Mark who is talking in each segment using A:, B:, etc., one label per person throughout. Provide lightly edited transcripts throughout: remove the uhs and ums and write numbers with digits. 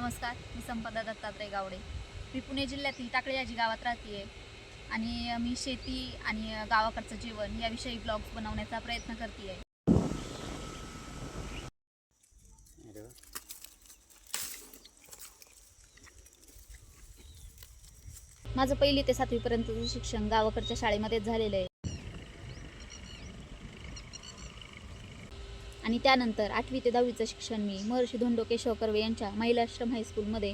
A: नमस्कार, मी संपदा दत्तात्रय गावडे. मी पुणे जिल्ह्यातील टाकळी याजी गावात राहते आणि मी शेती आणि गावाकडचं जीवन याविषयी ब्लॉग्स बनवण्याचा प्रयत्न करते आहे. माझं 1ली ते 7वी पर्यंतचं शिक्षण गावाकडच्या शाळेमध्येच झालेलं आहे आणि त्यानंतर 8वी ते 10वीचं शिक्षण मी महर्षी धोंडो केशव कर्वे यांच्या महिला आश्रम हायस्कूलमध्ये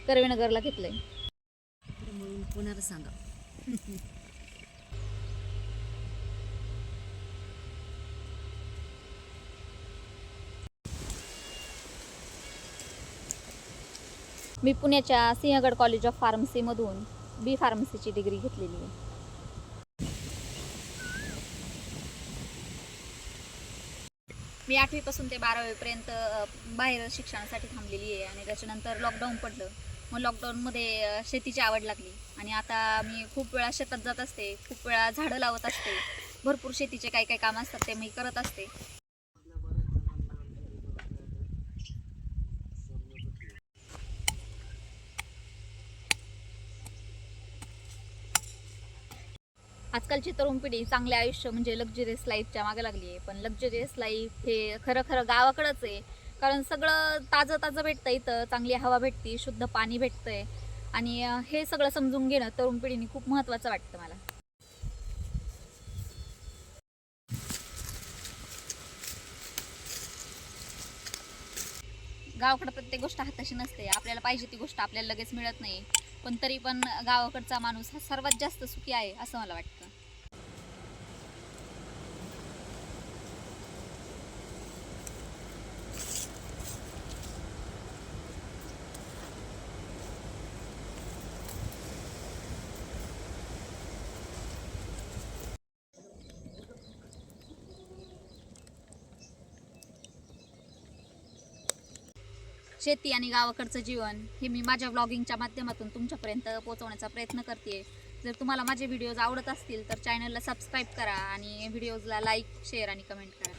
A: कर्वेनगरला घेतलं आहे.
B: पुन्हा सांगा.
A: मी पुण्याच्या सिंहगड कॉलेज ऑफ फार्मसीमधून बी फार्मसीची डिग्री घेतलेली आहे. मी 8वीपासून ते 12वीपर्यंत बाहेर शिक्षणासाठी थांबलेली आहे आणि त्याच्यानंतर लॉकडाऊन पडलं. मग लॉकडाऊनमध्ये शेतीची आवड लागली आणि आता मी खूप वेळा शेतात जात असते, खूप वेळा झाडं लावत असते. भरपूर शेतीचे काही काही कामं असतात ते मी करत असते. आजकालची तरुण पिढी चांगले आयुष्य म्हणजे लक्झरियस लाईफच्या मागे लागली आहे. पण लक्झरियस लाईफ हे खरं गावाकडंच आहे. कारण सगळं ताजं ताजं भेटतं इथं, चांगली हवा भेटते, शुद्ध पाणी भेटतंय आणि हे सगळं समजून घेणं तरुण पिढीने खूप महत्त्वाचं वाटतं मला. गावाकडं प्रत्येक गोष्ट हाताशी नसते. आपल्याला पाहिजे ती गोष्ट आपल्याला लगेच मिळत नाही. पण तरी पण गावाकडचा माणूस हा सर्वात जास्त सुखी आहे असं मला वाटतं. शेती आणि गावाकडचं जीवन हे मी माझ्या व्लॉगिंगच्या माध्यमातून तुमच्यापर्यंत पोहोचवण्याचा प्रयत्न करते. जर तुम्हाला माझे व्हिडिओज आवडत असतील तर चॅनलला सबस्क्राईब करा आणि व्हिडिओजला लाईक, शेअर आणि कमेंट करा.